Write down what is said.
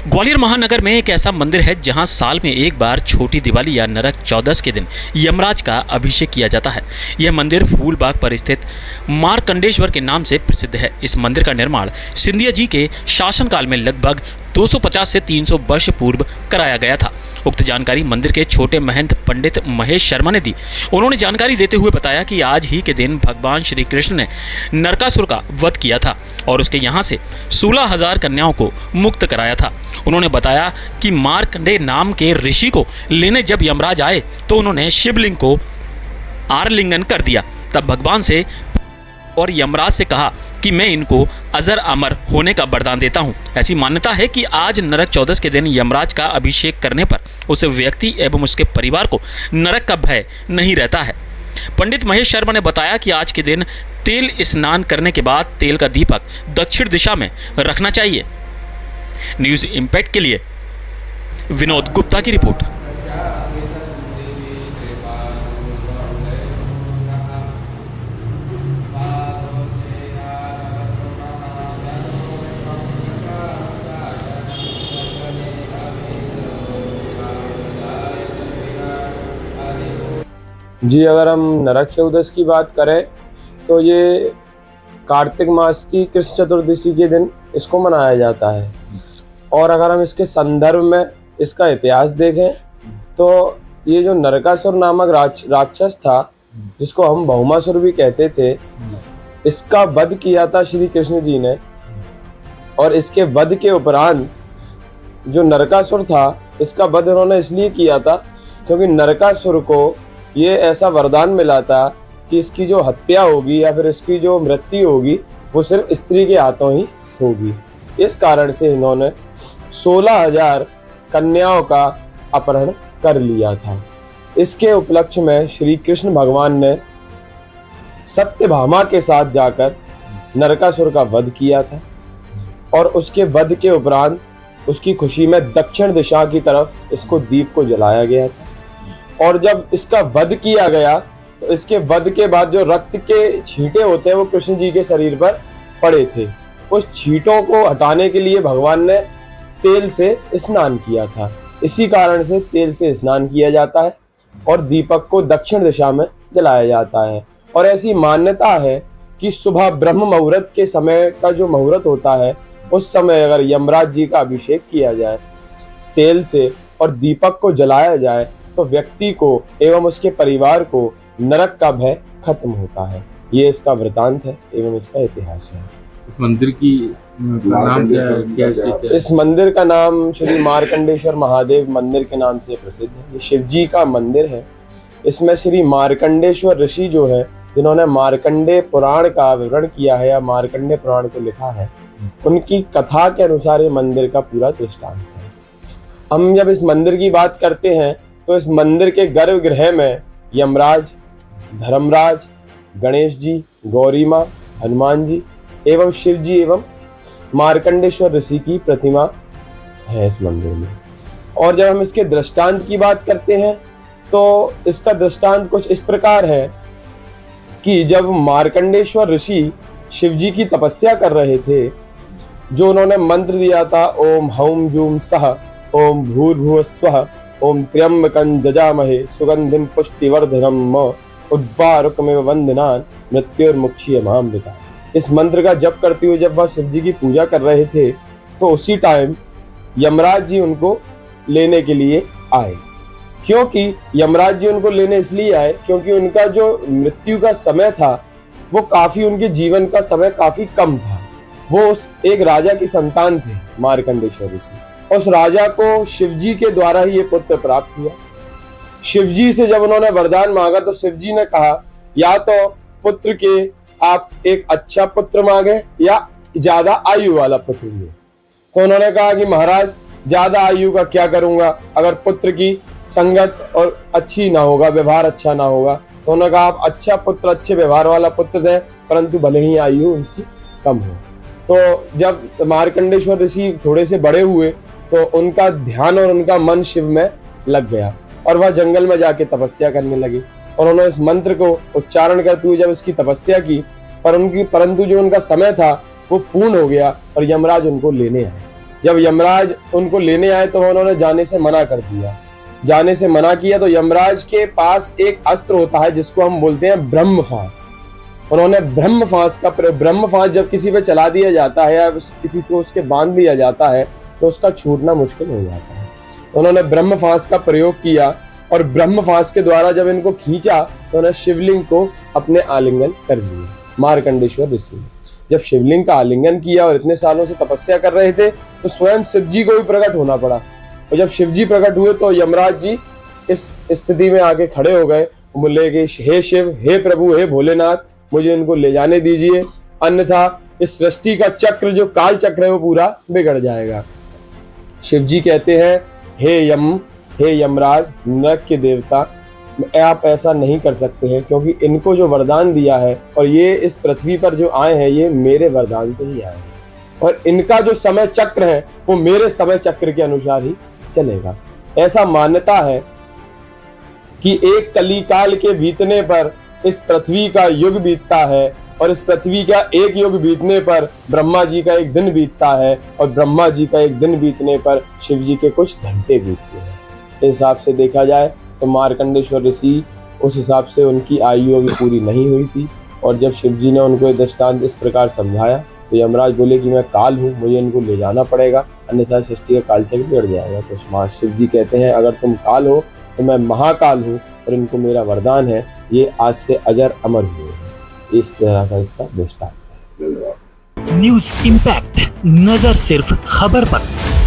ग्वालियर महानगर में एक ऐसा मंदिर है जहां साल में एक बार छोटी दिवाली या नरक चौदस के दिन यमराज का अभिषेक किया जाता है। यह मंदिर फूलबाग पर स्थित मार्कंडेश्वर के नाम से प्रसिद्ध है। इस मंदिर का निर्माण सिंधिया जी के शासनकाल में लगभग 250 से 300 वर्ष पूर्व कराया गया था। उक्त जानकारी मंदिर के छोटे महंत पंडित महेश शर्मा ने दी। उन्होंने जानकारी देते हुए बताया कि आज ही के दिन भगवान श्री कृष्ण ने नरकासुर का वध किया था और उसके यहाँ से 16,000 कन्याओं को मुक्त कराया था। उन्होंने बताया कि मार्कंडेय नाम के ऋषि को लेने जब यमराज आए तो उन्होंने शिवलिंग को आरलिंगन कर दिया। तब भगवान से और यमराज से कहा कि मैं इनको अजर अमर होने का वरदान देता हूं। ऐसी मान्यता है कि आज नरक चौदस के दिन यमराज का अभिषेक करने पर उस व्यक्ति एवं उसके परिवार को नरक का भय नहीं रहता है। पंडित महेश शर्मा ने बताया कि आज के दिन तेल स्नान करने के बाद तेल का दीपक दक्षिण दिशा में रखना चाहिए। न्यूज़ इम्पैक्ट के लिए विनोद गुप्ता की रिपोर्ट। जी, अगर हम नरक चौदस की बात करें तो ये कार्तिक मास की कृष्ण चतुर्दशी के दिन इसको मनाया जाता है। और अगर हम इसके संदर्भ में इसका इतिहास देखें तो ये जो नरकासुर नामक राक्षस था, जिसको हम भौमासुर भी कहते थे, इसका वध किया था श्री कृष्ण जी ने। और इसके वध के उपरांत जो नरकासुर था, इसका वध उन्होंने इसलिए किया था क्योंकि नरकासुर को ये ऐसा वरदान मिला था कि इसकी जो हत्या होगी या फिर इसकी जो मृत्यु होगी वो सिर्फ स्त्री के हाथों ही होगी। इस कारण से इन्होंने 16,000 कन्याओं का अपहरण कर लिया था। इसके उपलक्ष्य में श्री कृष्ण भगवान ने सत्यभामा के साथ जाकर नरकासुर का वध किया था और उसके वध के उपरांत उसकी खुशी में दक्षिण दिशा की तरफ इसको दीप को जलाया गया था। और जब इसका वध किया गया तो इसके वध के बाद जो रक्त के छींटे होते हैं वो कृष्ण जी के शरीर पर पड़े थे। उस छींटों को हटाने के लिए भगवान ने तेल से स्नान किया था। इसी कारण से तेल से स्नान किया जाता है और दीपक को दक्षिण दिशा में जलाया जाता है। और ऐसी मान्यता है कि सुबह ब्रह्म मुहूर्त के समय का जो मुहूर्त होता है, उस समय अगर यमराज जी का अभिषेक किया जाए तेल से और दीपक को जलाया जाए तो व्यक्ति को एवं उसके परिवार को नरक का भय खत्म होता है। ये इसका वृतांत है एवं इसका इतिहास है। इस मंदिर की नाम क्या है? इस मंदिर का नाम श्री मार्कंडेश्वर महादेव मंदिर के नाम से प्रसिद्ध है। ये शिव जी का मंदिर है। इसमें श्री मार्कंडेश्वर ऋषि जो है, जिन्होंने मार्कंडे पुराण का विवरण किया है या मार्कंडे पुराण को लिखा है, उनकी कथा के अनुसार ये मंदिर का पूरा दृष्टांत है। हम जब इस मंदिर की बात करते हैं तो इस मंदिर के गर्भगृह में यमराज, धर्मराज, गणेश जी, गौरी माँ, हनुमान जी एवं शिव जी एवं मार्कंडेश्वर ऋषि की प्रतिमा है इस मंदिर में। और जब हम इसके दृष्टांत की बात करते हैं तो इसका दृष्टांत कुछ इस प्रकार है कि जब मार्कंडेश्वर ऋषि शिव जी की तपस्या कर रहे थे, जो उन्होंने मंत्र दिया था, ओम हौम जूम सह ओम भूर्भुवः स्वः ओम त्र्यंबकं जजामहे सुगंधिं पुष्टिवर्धनम् उद्वारुकमिव वंदनान् मृत्युर्मुक्षीयमामृता। इस मंत्र का जप करते हुए जब वह शिव जी की पूजा कर रहे थे तो उसी टाइम यमराज जी उनको लेने के लिए आए। क्योंकि यमराज जी उनको लेने इसलिए आए क्योंकि उनका जो मृत्यु का समय था वो काफी, उनके जीवन का समय काफी कम था। वो उस एक राजा की संतान थे, मार्कंडेश्वर ऋषि। उस राजा को शिव जी के द्वारा ही ये पुत्र प्राप्त हुआ। शिव जी से जब उन्होंने वरदान मांगा तो शिव जी ने कहा, या तो पुत्र के आप एक अच्छा पुत्र मांगे या ज्यादा आयु वाला पुत्र ले। तो उन्होंने कहा कि महाराज, ज्यादा आयु का क्या करूंगा, अगर पुत्र की संगत और अच्छी ना होगा, व्यवहार अच्छा ना होगा। तो उन्होंने कहा आप अच्छा पुत्र, अच्छे व्यवहार वाला पुत्र दें, परंतु भले ही आयु उनकी कम हो। तो जब मार्कंडेश्वर ऋषि थोड़े से बड़े हुए तो उनका ध्यान और उनका मन शिव में लग गया और वह जंगल में जाके तपस्या करने लगे। और उन्होंने इस मंत्र को उच्चारण करते हुए जब इसकी तपस्या की, परंतु जो उनका समय था वो पूर्ण हो गया और यमराज उनको लेने आए। जब यमराज उनको लेने आए तो उन्होंने जाने से मना कर दिया। जाने से मना किया तो यमराज के पास एक अस्त्र होता है जिसको हम बोलते हैं ब्रह्मफास। उन्होंने ब्रह्मफास का प्रयोग, ब्रह्मफास जब किसी पे चला दिया जाता है या किसी से उसके बांध लिया जाता है तो उसका छूटना मुश्किल हो जाता है। उन्होंने ब्रह्मफास का प्रयोग किया और ब्रह्मफास के द्वारा जब इनको खींचा तो उन्होंने शिवलिंग को अपने आलिंगन कर लिया। मार्कंडेश्वर ऋषि ने जब शिवलिंग का आलिंगन किया और इतने सालों से तपस्या कर रहे थे तो स्वयं शिव जी को भी प्रकट होना पड़ा। और जब शिव जी प्रकट हुए तो यमराज जी इस स्थिति में आके खड़े हो गए, बोले कि हे शिव, हे प्रभु, हे भोलेनाथ, मुझे इनको ले जाने दीजिए, अन्यथा इस सृष्टि का चक्र जो काल चक्र है वो पूरा बिगड़ जाएगा। शिव जी कहते हैं, हे यमराज, नरक के देवता, आप ऐसा नहीं कर सकते हैं क्योंकि इनको जो वरदान दिया है और ये इस पृथ्वी पर जो आए हैं ये मेरे वरदान से ही आए हैं और इनका जो समय चक्र है वो मेरे समय चक्र के अनुसार ही चलेगा। ऐसा मान्यता है कि एक कलिकाल के बीतने पर इस पृथ्वी का युग बीतता है और इस पृथ्वी का एक युग बीतने पर ब्रह्मा जी का एक दिन बीतता है और ब्रह्मा जी का एक दिन बीतने पर शिव जी के कुछ घंटे बीतते हैं। इस हिसाब से देखा जाए तो मार्कंडेश्वर ऋषि, उस हिसाब से उनकी आयु अभी पूरी नहीं हुई थी और जब शिव जी ने उनको दृष्टांत इस प्रकार समझाया तो यमराज बोले कि मैं काल हूँ, मुझे इनको ले जाना पड़ेगा, अन्यथा सृष्टि का कालचक्र बिगड़ जाएगा। तो शिव जी कहते हैं, अगर तुम काल हो तो मैं महाकाल हूँ और इनको मेरा वरदान है, ये आज से अजर अमर हुए हैं। इस तरह का इसका दृष्टांत है। न्यूज इम्पैक्ट, नजर सिर्फ खबर पर।